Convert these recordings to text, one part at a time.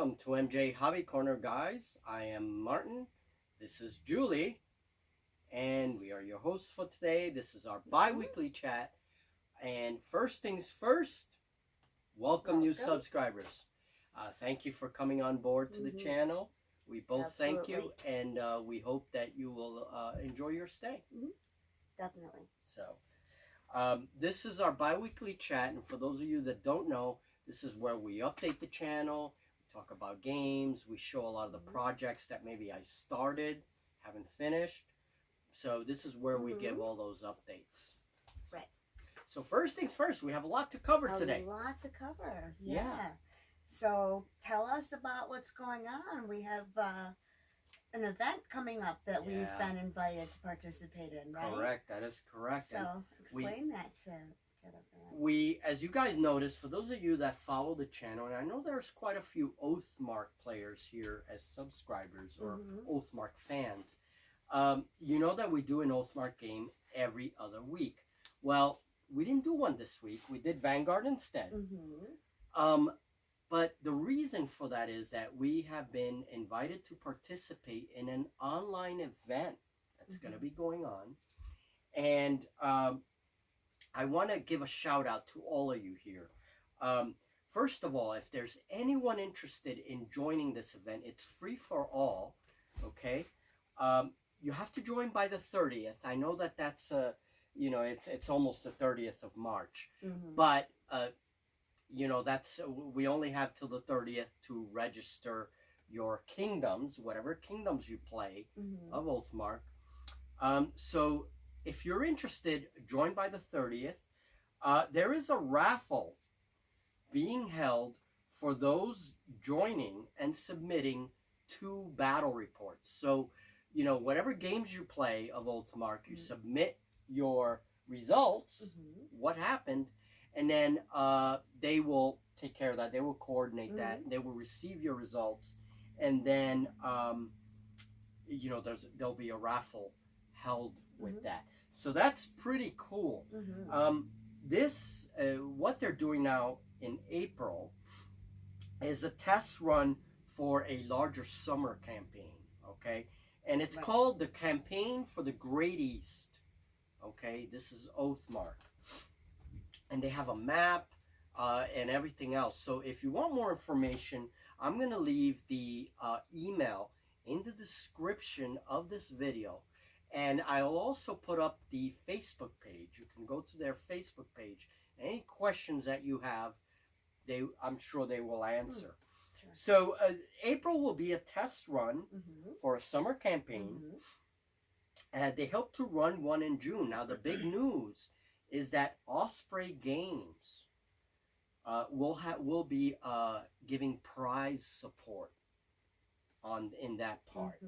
Welcome to MJ Hobby Corner, guys. I am Martin. This is Julie. And we are your hosts for today. This is our bi-weekly chat. And first things first, welcome new subscribers. Thank you for coming on board to the channel. We both thank you, and we hope that you will enjoy your stay. Definitely. So, this is our bi-weekly chat, and for those of you that don't know, this is where we update the channel, we talk about games, we show a lot of the projects that maybe I started, haven't finished. So this is where we give all those updates. Right. So first things first, we have a lot to cover today. A lot to cover, yeah. So tell us about what's going on. We have an event coming up that we've been invited to participate in, right? Correct, that is correct. So explain that to everyone. We, as you guys noticed, for those of you that follow the channel, and I know there's quite a few oathmark players here as subscribers or oathmark fans, you know that we do an oathmark game every other week. Well, we didn't do one this week. We did Vanguard instead. But the reason for that is that we have been invited to participate in an online event that's going to be going on. And I want to give a shout out to all of you here. First of all, if there's anyone interested in joining this event, it's free for all, okay? You have to join by the 30th. I know that that's, you know, it's almost the 30th of March. But, you know, that's, we only have till the 30th to register your kingdoms, whatever kingdoms you play of Oathmark. So if you're interested, join by the 30th. There is a raffle being held for those joining and submitting 2 battle reports. So, you know, whatever games you play of Oathmark, you submit your results, what happened, and then they will take care of that. They will coordinate that. They will receive your results, and then you know, there'll be a raffle held with that. So that's pretty cool. This what they're doing now in April is a test run for a larger summer campaign. Okay, and it's called the Campaign for the Great East. Okay, this is Oathmark. And they have a map and everything else. So if you want more information, I'm going to leave the email in the description of this video. And I'll also put up the Facebook page. You can go to their Facebook page. Any questions that you have, I'm sure they will answer. Sure. So April will be a test run for a summer campaign. They hope to run one in June. Now the big news is that Osprey Games will be giving prize support in that part.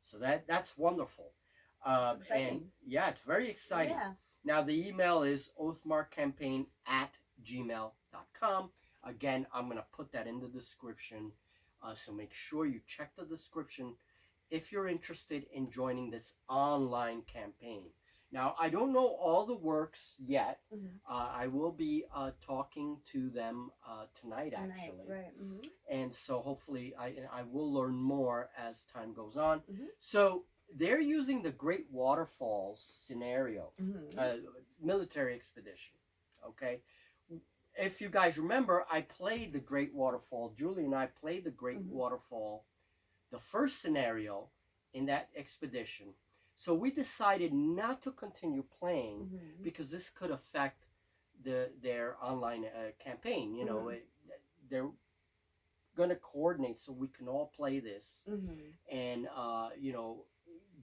So that's wonderful. And yeah, it's very exciting. Now the email is oathmarkcampaign@gmail.com. Again, I'm going to put that in the description. So make sure you check the description if you're interested in joining this online campaign. Now, I don't know all the works yet. I will be talking to them tonight, actually. Right. And so hopefully I will learn more as time goes on. So they're using the Great Waterfalls scenario, military expedition, okay? If you guys remember, I played the Great Waterfall. Julie and I played the Great Waterfall, the first scenario in that expedition. So we decided not to continue playing because this could affect their online campaign. You know, they're going to coordinate so we can all play this. And, you know,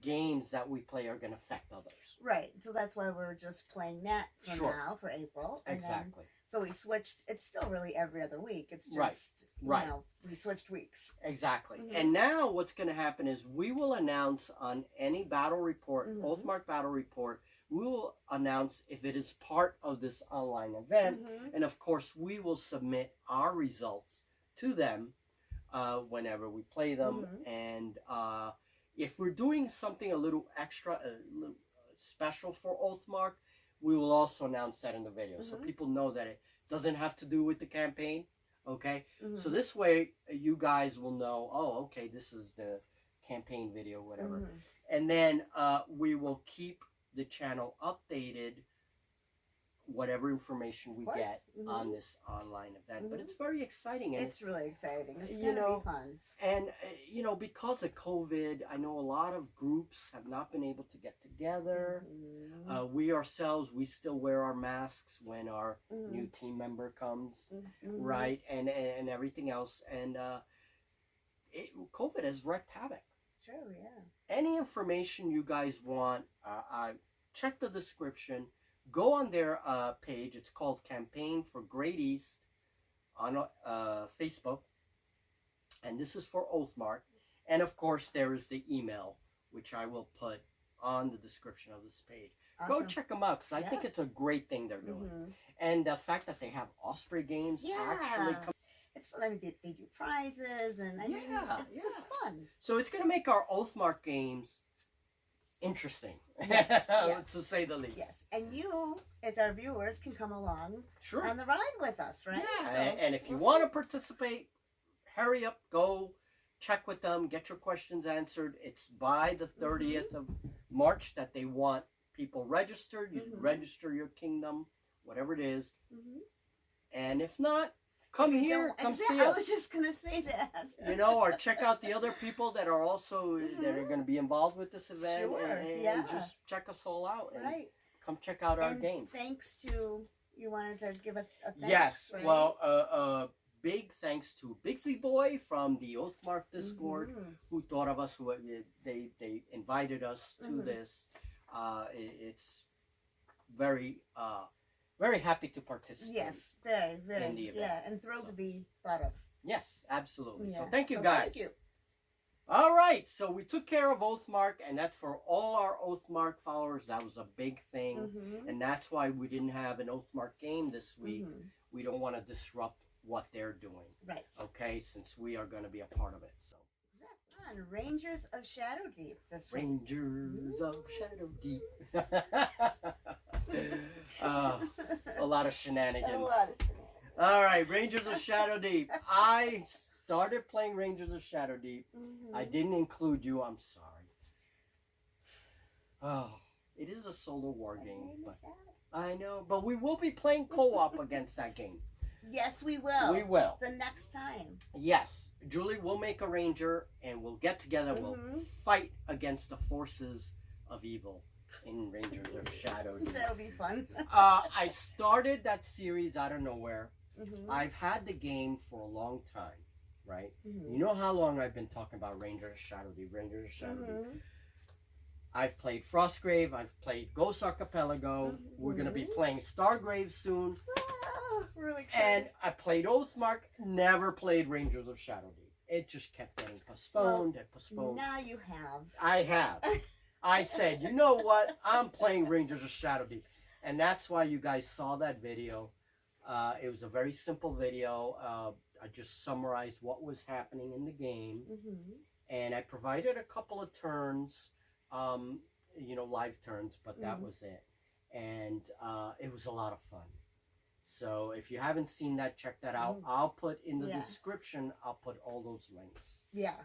games that we play are going to affect others. Right. So that's why we're just playing that for now, for April. And exactly. So we switched. It's still really every other week. It's just, you know, we switched weeks. Exactly. And now what's going to happen is we will announce on any battle report, Oathmark battle report, we will announce if it is part of this online event. And of course, we will submit our results to them whenever we play them. And if we're doing something a little extra, a little special for Oathmark, we will also announce that in the video. So people know that it doesn't have to do with the campaign. Okay, Mm-hmm. so this way you guys will know. Oh, okay, this is the campaign video, whatever, Mm-hmm. and then we will keep the channel updated. Whatever information we get on this online event, but it's very exciting, and it's really exciting. It's you gonna know, be fun. And because of COVID, I know a lot of groups have not been able to get together. We ourselves, we still wear our masks when our new team member comes, right, and everything else, and COVID has wreaked havoc. True, yeah. Any information you guys want, check the description. Go on their page. It's called Campaign for Great East on Facebook. And this is for Oathmark. And of course, there is the email, which I will put on the description of this page. Awesome. Go check them out, because I think it's a great thing they're doing. And the fact that they have Osprey games actually come. It's fun. I mean, they do prizes, and I mean, it's just fun. So it's going to make our Oathmark games interesting, yes. to say the least. Yes, and you, as our viewers, can come along on the ride with us, right? Yeah, so and if you want to participate, hurry up, go check with them, get your questions answered. It's by the 30th of March that they want people registered. You register your kingdom, whatever it is. And if not, come here, come see us. I was just going to say that. Or check out the other people that are also, that are going to be involved with this event. And just check us all out. And come check out our games. Thanks to, you wanted to give a thanks, yes, right? Well, big thanks to Bigsy Boy from the Oathmark Discord, who thought of us, who they invited us to this. It's very happy to participate. Yes, very, very. In the event. Yeah, and thrilled to be thought of. Yes, absolutely. Yeah. So thank you, guys. Thank you. All right, so we took care of Oathmark, and that's for all our Oathmark followers. That was a big thing, and that's why we didn't have an Oathmark game this week. We don't want to disrupt what they're doing. Right. Okay, since we are going to be a part of it. So. On Rangers of Shadow Deep this week. Rangers of Shadow Deep. A lot of shenanigans. All right, Rangers of Shadow Deep. I started playing Rangers of Shadow Deep. I didn't include you. I'm sorry. Oh, it is a solo war game. But I know, but we will be playing co-op against that game. Yes, we will. We will. The next time. Yes. Julie will make a ranger, and we'll get together. We'll fight against the forces of evil in Rangers of Shadow Deep. That'll be fun. I started that series out of nowhere. I've had the game for a long time, right? You know how long I've been talking about Rangers of Shadow Deep, Rangers of Shadow Deep. I've played Frostgrave. I've played Ghost Archipelago. We're going to be playing Stargrave soon. Really cool. And I played Oathmark, never played Rangers of Shadow Deep. It just kept getting postponed and postponed. Now you have. I have. I said, you know what? I'm playing Rangers of Shadow Deep. And that's why you guys saw that video. It was a very simple video. I just summarized what was happening in the game. And I provided a couple of turns, live turns, but that was it. And it was a lot of fun. So if you haven't seen that, check that out. I'll put in the description, I'll put all those links. Yeah.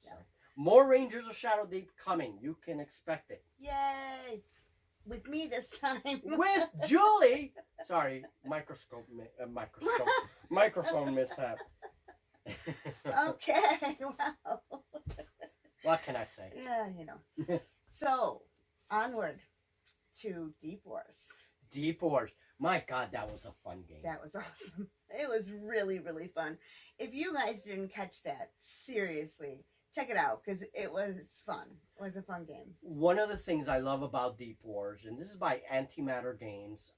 So, more Rangers of Shadow Deep coming. You can expect it. Yay! With me this time. With Julie! Sorry, microphone mishap. Okay, wow. What can I say? Yeah, So, onward to Deep Wars. Deep Wars. My God, that was a fun game. That was awesome. It was really, really fun. If you guys didn't catch that, seriously, check it out, because it was fun. It was a fun game. One of the things I love about Deep Wars, and this is by Antimatter Games,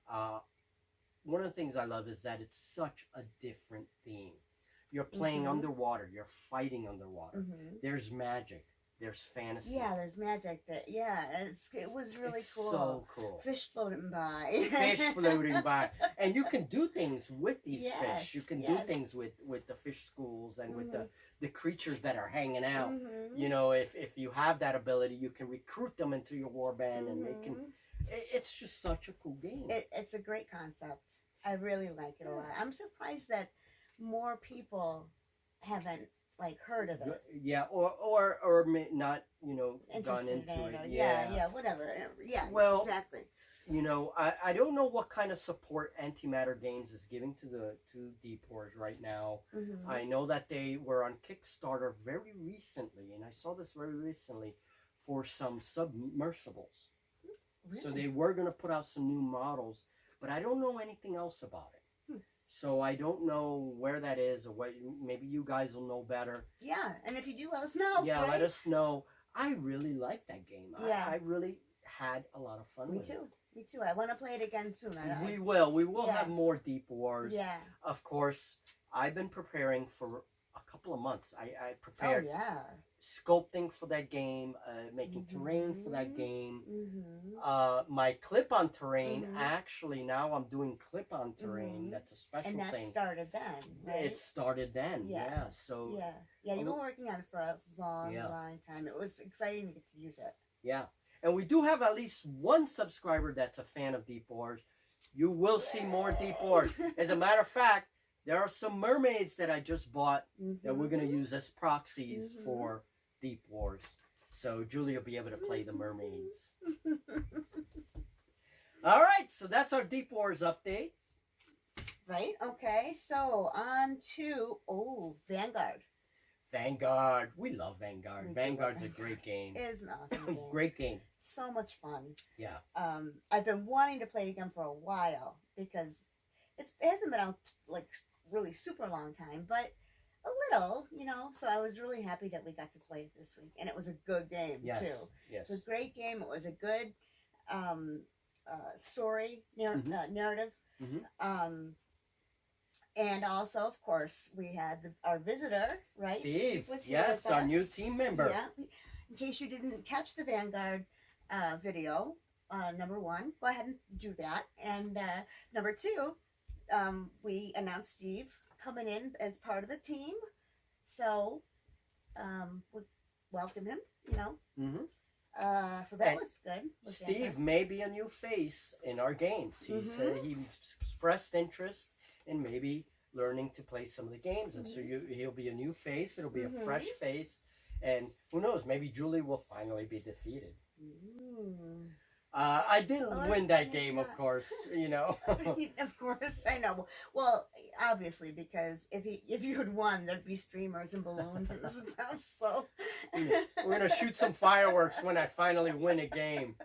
one of the things I love is that it's such a different theme. You're playing underwater. You're fighting underwater. There's magic. There's fantasy. Yeah, there's magic. It was really cool. So cool. Fish floating by. Fish floating by. And you can do things with these fish. You can do things with the fish schools and with the creatures that are hanging out. If you have that ability, you can recruit them into your warband and they can... It's just such a cool game. It's a great concept. I really like it a lot. I'm surprised that more people haven't like heard of it. Yeah, or may not, gone into it. Yeah, whatever. Yeah, well, exactly. I don't know what kind of support Antimatter Games is giving to deepwars right now. Mm-hmm. I know that they were on Kickstarter very recently, and I saw this very recently for some submersibles. Really? So they were going to put out some new models, but I don't know anything else about it. So I don't know where that is, or what. Maybe you guys will know better. Yeah, and if you do, let us know. Yeah, right? let us know. I really like that game. Yeah. I really had a lot of fun with it. Me too. I want to play it again soon. We will. We will Yeah. have more Deep Wars. Yeah. Of course, I've been preparing for a couple of months. I prepared sculpting for that game, making terrain for that game. My clip-on terrain, actually, now I'm doing clip-on terrain. That's a special thing. And that started then, right? It started then, yeah. So you've been working on it for a long time. It was exciting to get to use it. Yeah. And we do have at least one subscriber that's a fan of Deep Wars. You will see more Deep Wars. As a matter of fact, there are some mermaids that I just bought that we're going to use as proxies for Deep Wars. So Julie will be able to play the mermaids. All right, so that's our Deep Wars update. Right, okay. So on to, Vanguard. Vanguard. We love Vanguard. Vanguard's a great game. It is an awesome game. Great game. So much fun. Yeah. I've been wanting to play it again for a while because it hasn't been out like really super long time, but a little, so I was really happy that we got to play it this week, and it was a good game too. Yes. It's a great game. It was a good story narrative. And also, of course, we had our visitor, right? Steve was here with our us. new team member. Yeah. In case you didn't catch the Vanguard video, number one, go ahead and do that. And number two, we announced Steve coming in as part of the team. So we welcome him, So that was good. Steve may be a new face in our games. He said he expressed interest in maybe learning to play some of the games. And so he'll be a new face. It'll be a fresh face. And who knows, maybe Julie will finally be defeated. I didn't win that game, of course, Of course, I know. Well, obviously, because if you had won, there'd be streamers and balloons and stuff, so... We're going to shoot some fireworks when I finally win a game.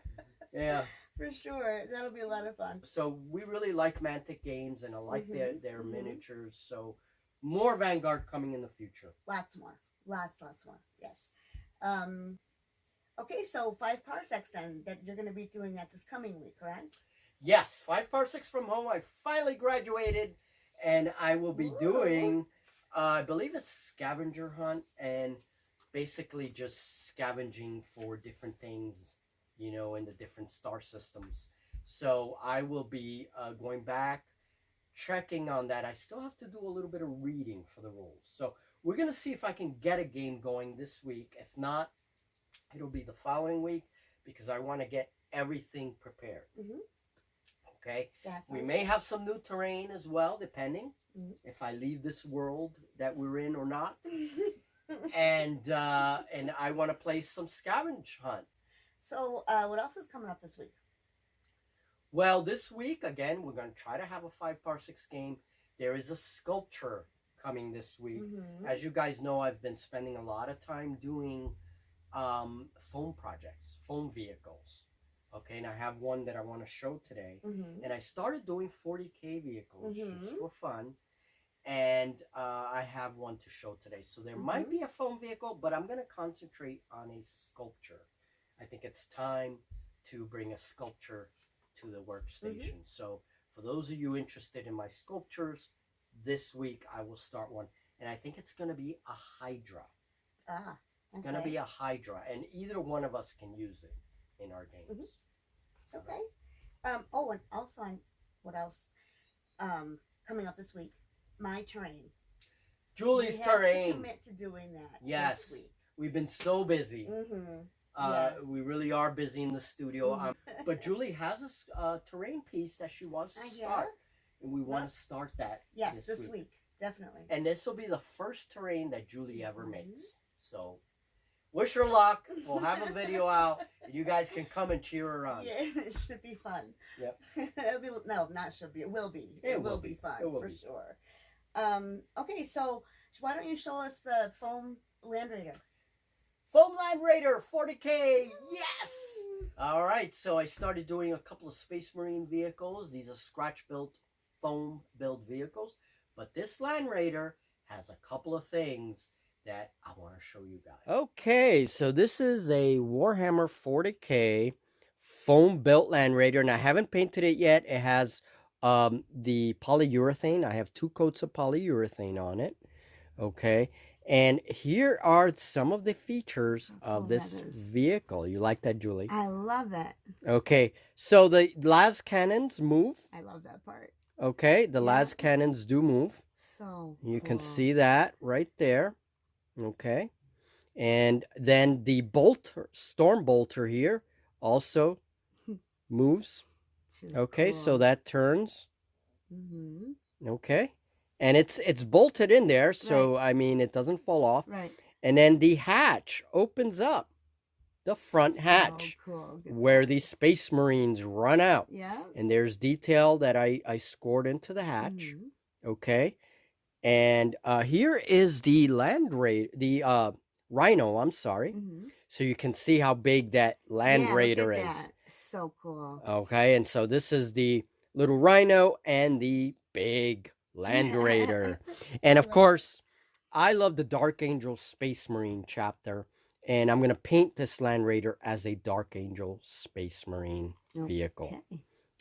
Yeah. For sure. That'll be a lot of fun. So we really like Mantic Games, and I like their miniatures, so more Vanguard coming in the future. Lots more. Lots more. Yes. Okay, so 5 parsecs then, that you're going to be doing that this coming week, correct? Yes, 5 parsecs from home. I finally graduated, and I will be doing, I believe it's scavenger hunt, and basically just scavenging for different things, in the different star systems. So I will be going back, checking on that. I still have to do a little bit of reading for the rules. So we're going to see if I can get a game going this week. If not, it'll be the following week, because I want to get everything prepared. Okay? We may have some new terrain as well, depending if I leave this world that we're in or not. And I want to play some scavenge hunt. So what else is coming up this week? Well, this week, again, we're going to try to have a 5 parsecs game. There is a sculpture coming this week. As you guys know, I've been spending a lot of time doing foam projects, foam vehicles. Okay, and I have one that I want to show today. And I started doing 40K vehicles just for fun. And I have one to show today. So there might be a foam vehicle, but I'm going to concentrate on a sculpture. I think it's time to bring a sculpture to the workstation. So for those of you interested in my sculptures, this week I will start one. And I think it's going to be a Hydra. It's going to be a Hydra. And either one of us can use it in our games. Okay. And also, what else coming up this week? My terrain. Julie's terrain. We have to commit to doing that this week. We've been so busy. We really are busy in the studio. But Julie has a terrain piece that she wants to start. And we want to start that this week. definitely. And this will be the first terrain that Julie ever makes. So, wish her luck. We'll have a video out, and you guys can come and cheer her on. Yeah, it should be fun. Yep. It'll be, no, not should be. It will be. It will be fun for sure. Okay, so why don't you show us the foam Land Raider? Foam Land Raider 40K. Yes. All right. So I started doing a couple of Space Marine vehicles. These are scratch-built, foam-built vehicles. But this Land Raider has a couple of things that I want to show you guys. Okay, so this is a Warhammer 40K foam-built Land Raider, and I haven't painted it yet. It has the polyurethane. I have 2 coats of polyurethane on it. Okay, and here are some of the features of this vehicle. You like that, Julie? I love it. Okay, so the las cannons move. I love that part. Okay, the las cannons do move. So you can see that right there. Okay, and then the storm bolter here also moves. Okay, so that turns. Okay, and it's bolted in there, so I mean it doesn't fall off. Right. And then the hatch opens up, the front hatch, where the Space Marines run out. Yeah. And there's detail that I scored into the hatch. Okay. And here is the Rhino, I'm sorry. So you can see how big that Land Raider is. That. So cool. Okay, and so this is the little Rhino and the big Land Raider. And of course, I love the Dark Angel Space Marine chapter. And I'm going to paint this Land Raider as a Dark Angel Space Marine vehicle.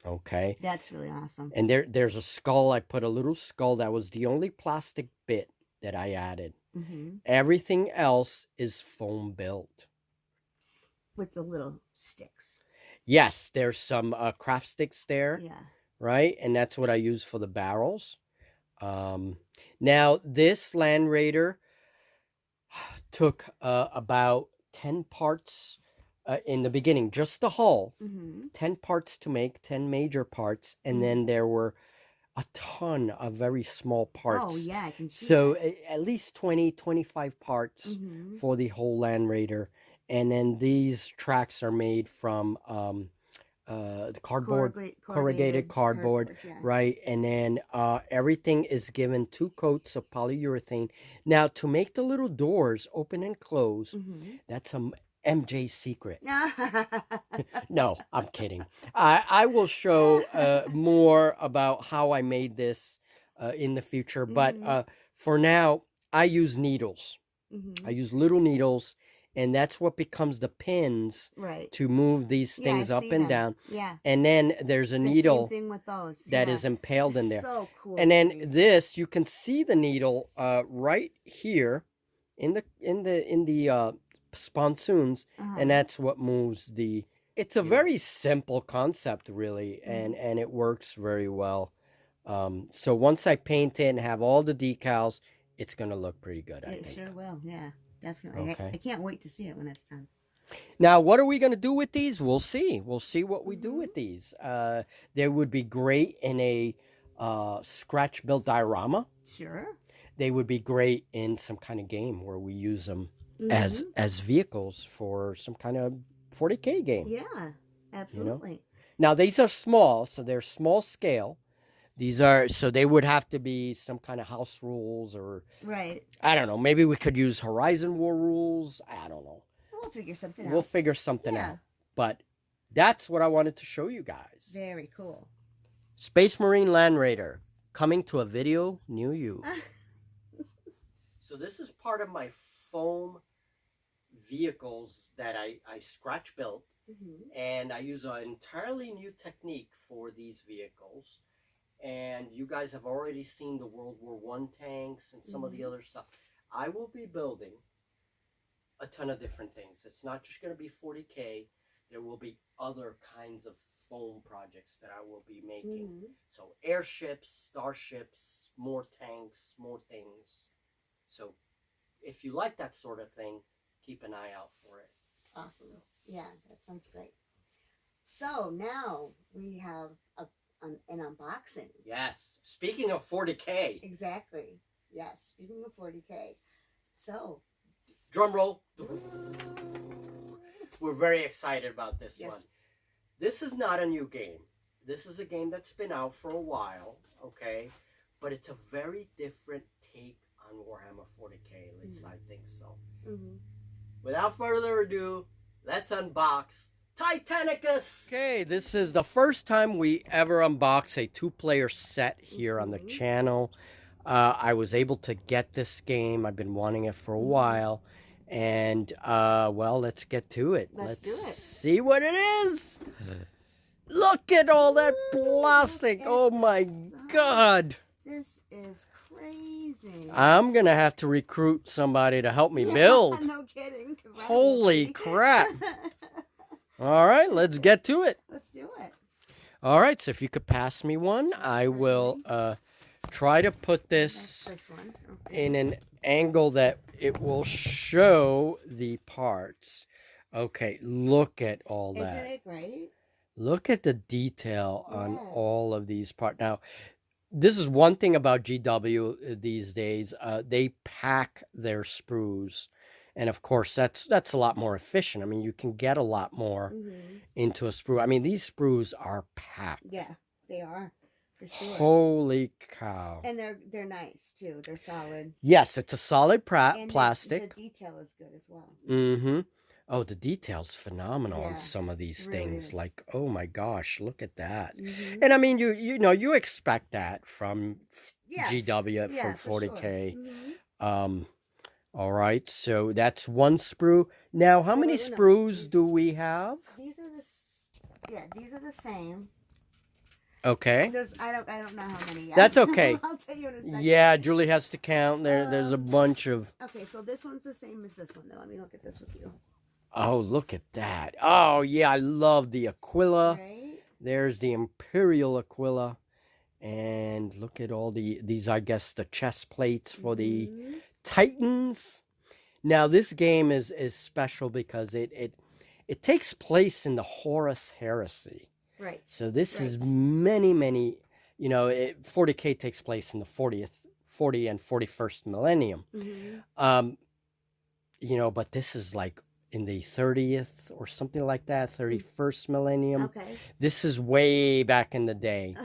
Okay. That's really awesome. And there's a skull. I put a little skull. That was the only plastic bit that I added. Everything else is foam built. With the little sticks. Yes, there's some craft sticks there. Yeah. Right? And that's what I use for the barrels. Now, this Land Raider took about 10 parts in the beginning, just the hull. 10 parts to make, 10 major parts, and then there were a ton of very small parts. Oh, yeah, I can see so that. At least 20, 25 parts for the whole Land Raider. And then these tracks are made from the corrugated cardboard, right? And then everything is given 2 coats of polyurethane. Now, to make the little doors open and close, that's some MJ secret. No, I'm kidding. I will show more about how I made this in the future. But for now, I use needles. I use little needles. And that's what becomes the pins to move these things up and down. Yeah. And then there's a needle same thing with those. that is impaled in there. So cool. And then this, you can see the needle right here in the sponsoons, and that's what moves the. It's a very simple concept, really, and it works very well. So once I paint it and have all the decals, it's gonna look pretty good. I think. It sure will. Yeah. Definitely. Okay. I can't wait to see it when it's done. Now, what are we going to do with these? We'll see. We'll see what we do with these. They would be great in a scratch-built diorama. Sure. They would be great in some kind of game where we use them as vehicles for some kind of 40K game. Yeah, absolutely. You know? Now, these are small, so they're small scale. These are, so they would have to be some kind of house rules or, I don't know, maybe we could use Horizon War rules. I don't know. We'll figure something out. We'll figure something out. But that's what I wanted to show you guys. Very cool. Space Marine Land Raider, coming to a video near you. So this is part of my foam vehicles that I scratch built. And I use an entirely new technique for these vehicles. And you guys have already seen the World War I tanks and some of the other stuff. I will be building a ton of different things. It's not just going to be 40K. There will be other kinds of foam projects that I will be making. So airships, starships, more tanks, more things. So if you like that sort of thing, keep an eye out for it. Awesome. Yeah, that sounds great. So now we have an unboxing. Yes. Speaking of 40K. Exactly. Yes, speaking of 40K. So. Drum roll. We're very excited about this one. This is not a new game. This is a game that's been out for a while, okay? But it's a very different take on Warhammer 40K, at least I think so. Without further ado, let's unbox Titanicus! Okay, this is the first time we ever unbox a two-player set here on the channel. I was able to get this game. I've been wanting it for a while. And, well, let's get to it. Let's do it. See what it is. Look at all that plastic. Oh, my God. This is crazy. I'm going to have to recruit somebody to help me build. No kidding. Holy crap. All right, let's get to it. Let's do it. All right, so if you could pass me one, I will try to put this in an angle that it will show the parts. Okay, look at all that. Isn't it great? Look at the detail on all of these parts. Now, this is one thing about GW these days. They pack their sprues. And, of course, that's a lot more efficient. I mean, you can get a lot more into a sprue. I mean, these sprues are packed. Yeah, they are. For sure. Holy cow. And they're nice, too. They're solid. Yes, it's a solid and plastic. The detail is good as well. Oh, the detail's phenomenal on some of these things. Like, oh my gosh, look at that. And I mean, you know, you expect that from GW, from 40K. Sure. All right, so that's one sprue. Now, how many sprues do we have? These are the same. Okay. I don't know how many yet. That's okay. I'll tell you in a second. Yeah, Julie has to count. There's a bunch of. Okay, so this one's the same as this one. Now let me look at this with you. Oh, look at that. Oh, yeah, I love the Aquila. Right? There's the Imperial Aquila. And look at all these, I guess, the chest plates for the Titans. Now, this game is special because it takes place in the Horus Heresy. Right. So this is many, you know, 40K takes place in the 40 and 41st millennium. You know, but this is like in the 30th or something like that, 31st millennium. Okay. This is way back in the day.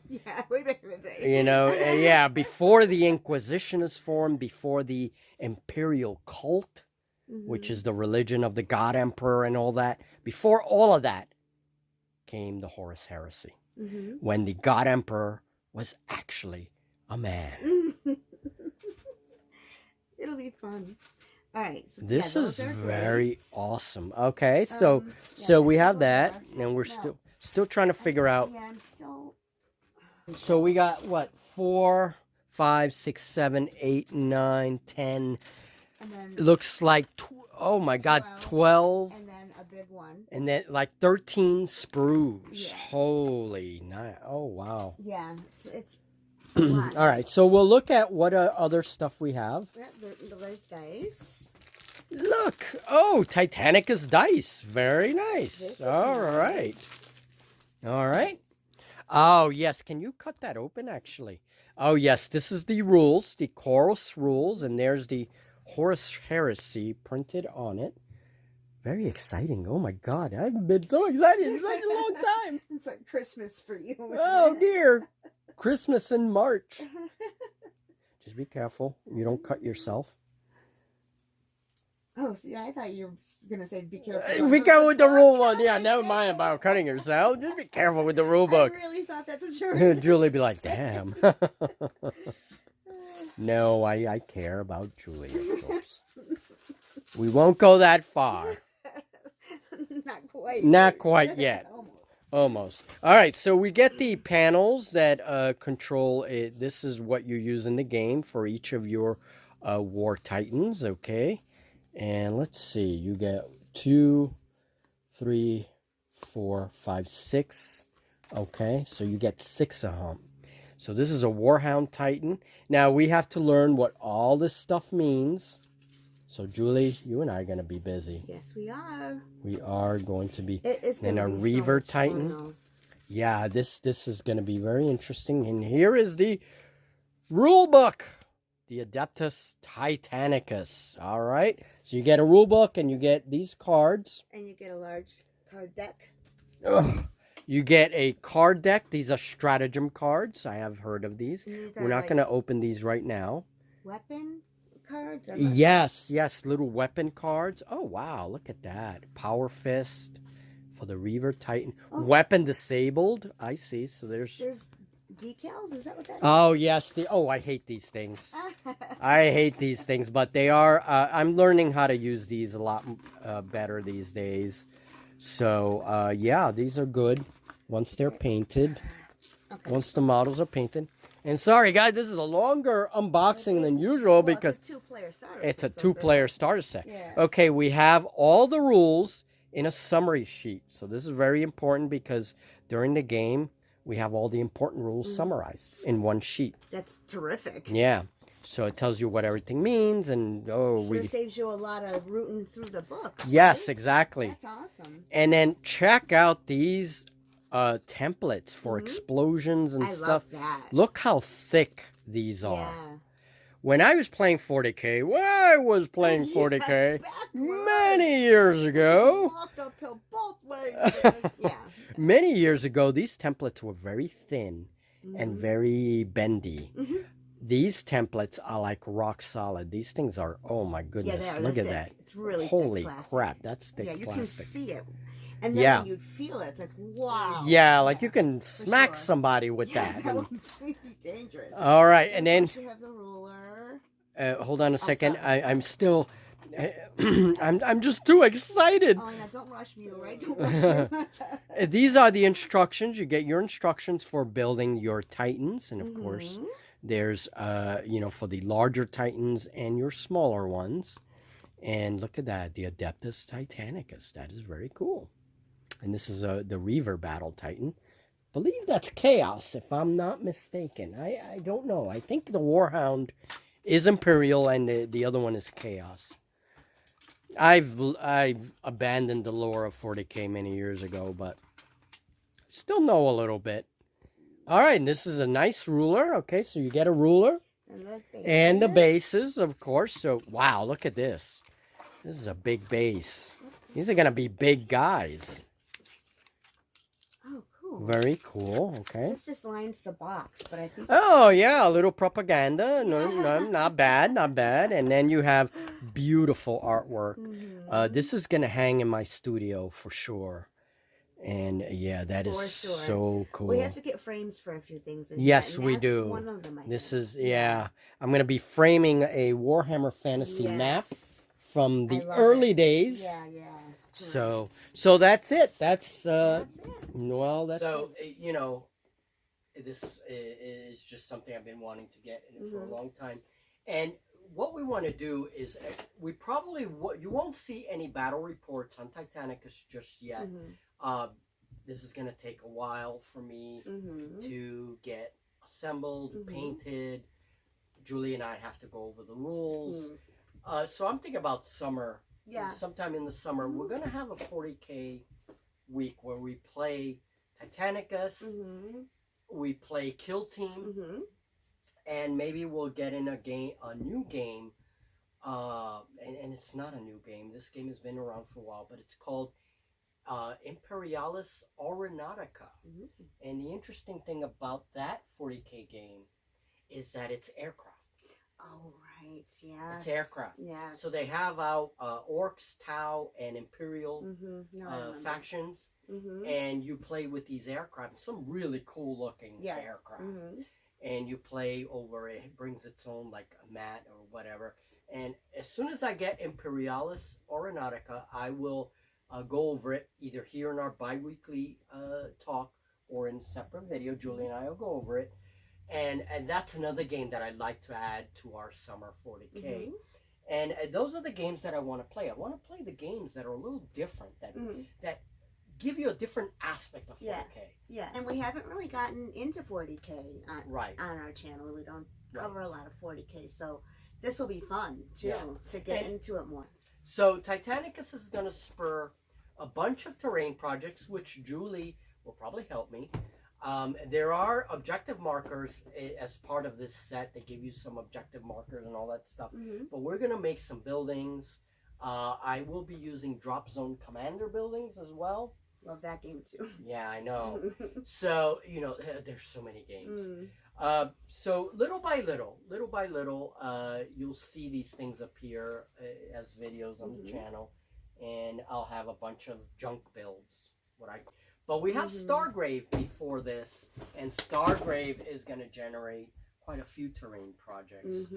Yeah, way back in the day. You know, yeah, before the Inquisition is formed, before the Imperial cult, which is the religion of the God Emperor and all that. Before all of that came the Horus Heresy, when the God Emperor was actually a man. It'll be fun. All right. So this is very awesome. Okay, so we have that, and we're still trying to figure out. Yeah, I'm still. So we got what, 4, 5, 6, 7, 8, 9, 10. And then looks like oh my God, 12. And then a big one. And then like 13 sprues. Yeah. Holy night! Oh wow. Yeah, it's. All right, so we'll look at what other stuff we have. Yeah, there's dice. Look! Oh, Titanicus dice. Very nice. All right. All right. Oh, yes. Can you cut that open, actually? Oh, yes. This is the rules, the Chorus rules, and there's the Horus Heresy printed on it. Very exciting. Oh, my God. I haven't been so excited in such a long time. It's like Christmas for you. Oh, dear. Christmas in March. Just be careful. You don't cut yourself. Oh, see, I thought you were going to say be careful. Be careful with the rule book. Yeah, never mind about cutting yourself. Just be careful with the rule book. I really thought that's what you were going to Julie be like, damn. No, I care about Julie, of course. We won't go that far. Not quite. Not quite yet. Almost. All right, so we get the panels that control it. This is what you use in the game for each of your War Titans, okay? And let's see, you get 2, 3, 4, 5, 6. Okay, so you get 6 of them. So this is a Warhound Titan. Now we have to learn what all this stuff means. So Julie, you and I are going to be busy. Yes, we are. We are going to be. It's and a Reaver Titan. Yeah, this is going to be very interesting. And here is the rule book. the Adeptus Titanicus. All right. So you get a rule book and you get these cards. And you get a large card deck. Ugh. You get a card deck. These are stratagem cards. I have heard of these. We're not going to open these right now. Weapon cards? Yes, yes, little weapon cards. Oh, wow. Look at that. Power Fist for the Reaver Titan. Oh. Weapon disabled. I see. So there's decals? Is that what that is? Oh, yes. I hate these things. I hate these things, but they are, I'm learning how to use these a lot better these days. So, yeah, these are good once they're painted. Okay. Once the models are painted. And sorry, guys, this is a longer unboxing than usual because it's a two-player starter. It's a two-player starter set. Yeah. Okay, we have all the rules in a summary sheet. So this is very important because during the game, we have all the important rules summarized in one sheet. That's terrific. Yeah. So it tells you what everything means, and saves you a lot of rooting through the book. Yes, right? exactly. That's awesome. And then check out these templates for explosions and stuff. I love that. Look how thick these are. Yeah. When I was playing 40K, many years ago. Walked uphill both ways. Yeah. Many years ago, these templates were very thin and very bendy. These templates are like rock solid. These things are, oh my goodness, look at that. It's really holy crap, that's thick plastic. plastic. You can see it. And then when you'd feel it, it's like, wow. Yeah, like you can smack somebody with that. That would be dangerous. All right, and then you have the ruler. Hold on a second. I'm still, I'm just too excited. Oh yeah, don't rush me, all right? Don't rush me. These are the instructions. You get your instructions for building your Titans, and of course, there's for the larger Titans and your smaller ones. And look at that, the Adeptus Titanicus. That is very cool. And this is the Reaver Battle Titan. Believe that's Chaos, if I'm not mistaken. I don't know. I think the Warhound is Imperial and the other one is Chaos. I've abandoned the lore of 40K many years ago, but still know a little bit. All right, and this is a nice ruler. Okay, so you get a ruler. And the bases, of course. So, wow, look at this. This is a big base. These are going to be big guys. Oh, cool. Very cool, okay. This just lines the box, but I think... Oh, yeah, a little propaganda. No, not bad, not bad. And then you have beautiful artwork. This is going to hang in my studio for sure. And yeah, that is so cool. We have to get frames for a few things. Yes, we do. One of them, this is, I'm going to be framing a Warhammer Fantasy map from the early days. Yeah. So that's it. That's it. Well, that's so this is just something I've been wanting to get for a long time. And what we want to do is we probably you won't see any battle reports on Titanicus just yet. This is going to take a while for me to get assembled, painted. Julie and I have to go over the rules. So I'm thinking about summer. Yeah. Sometime in the summer, we're going to have a 40K week where we play Titanicus, we play Kill Team, and maybe we'll get in a new game. And it's not a new game. This game has been around for a while, but it's called Imperialis Aeronautica. And the interesting thing about that 40K game is that it's aircraft. Oh, right, yeah. It's aircraft. Yeah. So they have out Orcs, Tau, and Imperial factions, and you play with these aircraft. Some really cool looking aircraft. And you play over it brings its own like a mat or whatever. And as soon as I get Imperialis Aeronautica, I will go over it either here in our bi-weekly talk or in a separate video. Julie and I will go over it. And that's another game that I'd like to add to our summer 40K. And those are the games that I want to play. I want to play the games that are a little different, that give you a different aspect of 40K. Yeah, and we haven't really gotten into 40K on our channel. We don't cover a lot of 40K, so this will be fun, too, to get into it more. So Titanicus is going to spur a bunch of terrain projects, which Julie will probably help me. There are objective markers as part of this set. They give you some objective markers and all that stuff. But we're going to make some buildings. I will be using Drop Zone Commander buildings as well. Love that game too. Yeah, I know. So, you know, there's so many games. So little by little, you'll see these things appear as videos on the channel. And I'll have a bunch of junk builds. But we have Stargrave before this. And Stargrave is going to generate quite a few terrain projects.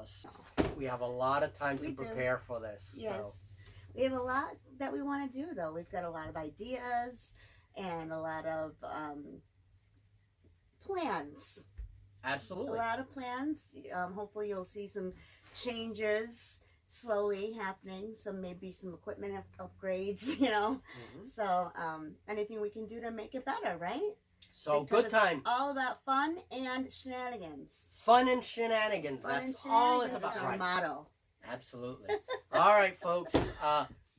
So we have a lot of time to prepare for this. Yes. So. We have a lot that we want to do, though. We've got a lot of ideas and a lot of plans. Absolutely. A lot of plans. Hopefully you'll see some changes slowly happening. Maybe some equipment upgrades, you know. So anything we can do to make it better, right? So because good time. It's all about fun and shenanigans. Fun and shenanigans. Fun That's and all shenanigans it's about. is our motto. Absolutely. All right, folks.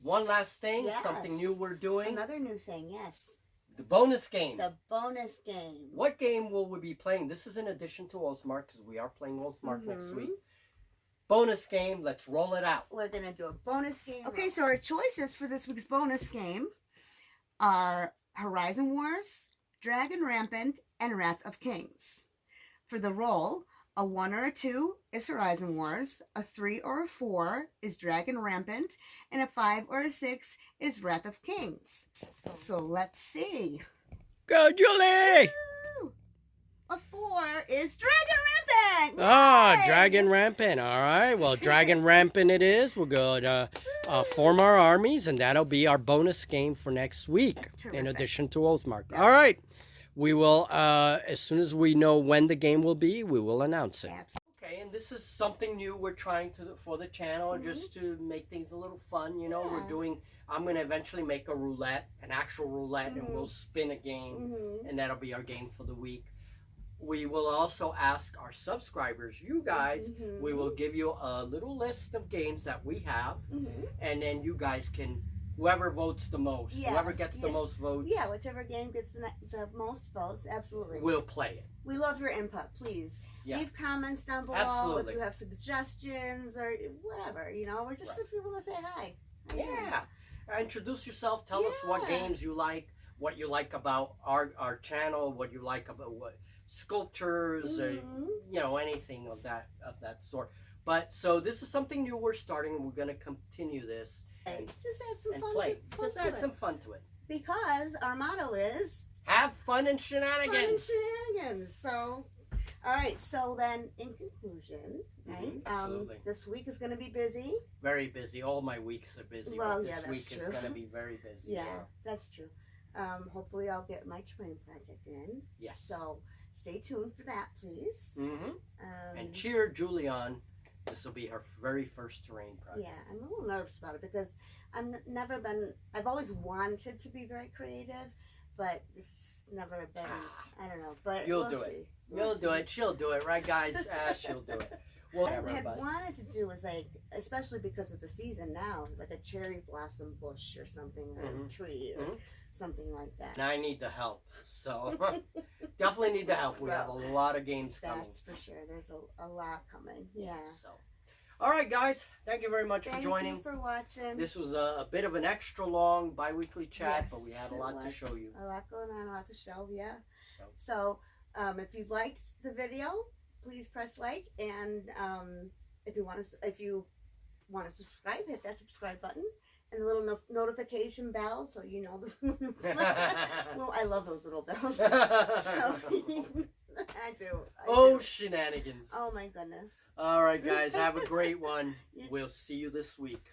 One last thing. Yes. Something new we're doing. Another new thing, yes. The bonus game. The bonus game. What game will we be playing? This is in addition to Oathmark, because we are playing Oathmark next week. Bonus game. Let's roll it out. We're going to do a bonus game. Okay, so our choices for this week's bonus game are Horizon Wars, Dragon Rampant, and Wrath of Kings. For the roll, a 1 or a 2 is Horizon Wars, a 3 or a 4 is Dragon Rampant, and a 5 or a 6 is Wrath of Kings. So let's see. Go, Julie! Woo! A 4 is Dragon Rampant! Ah, Yay! Dragon Rampant. All right. Well, Dragon Rampant it is. We'll go to form our armies, and that'll be our bonus game for next week, in addition to Oathmark. Yep. All right. We will, as soon as we know when the game will be, we will announce it. Okay, and this is something new we're trying to for the channel, just to make things a little fun. You know, we're doing. I'm gonna eventually make a roulette, an actual roulette, and we'll spin a game, and that'll be our game for the week. We will also ask our subscribers, you guys. We will give you a little list of games that we have, and then you guys can. Whoever votes the most, whoever gets the most votes. Yeah, whichever game gets the most votes, absolutely. We'll play it. We love your input, please. Yeah. Leave comments down below Absolutely. if you have suggestions or whatever, you know, or just if you want to say hi. Yeah. Introduce yourself. Tell us what games you like, what you like about our channel, what you like about what sculptures, or, you know, anything of that sort. But so this is something new we're starting, and we're going to continue this. And just add some fun play. to Just add some fun to it. Because our motto is have fun and shenanigans. Fun and shenanigans. So, all right. So then, in conclusion, right? Absolutely. This week is going to be busy. Very busy. All my weeks are busy. Well, but yeah, this that's week true. is going to be very busy. Yeah, that's true. Hopefully, I'll get my terrain project in. Yes. So stay tuned for that, please. And cheer Julie on. This will be her very first terrain project. Yeah, I'm a little nervous about it because I've always wanted to be very creative, but it's never been, I don't know, but You'll we'll do see. it. You'll do it. She'll do it, right, guys? She'll do it. Well, What I had wanted to do was like, especially because of the season now, like a cherry blossom bush or something, or a tree, or something like that. And I need the help, so definitely need the help. We have a lot of games coming. That's for sure. There's a lot coming. Yeah. So, all right, guys. Thank you very much for joining. Thank you for watching. This was a bit of an extra long bi-weekly chat, but we had a lot to show you. A lot going on, a lot to show. Yeah. So if you liked the video, please press like, and if you want to subscribe, hit that subscribe button and the little notification bell, so you know the. Well, I love those little bells. So, I do. Shenanigans. Oh my goodness. All right, guys, have a great one. We'll see you this week.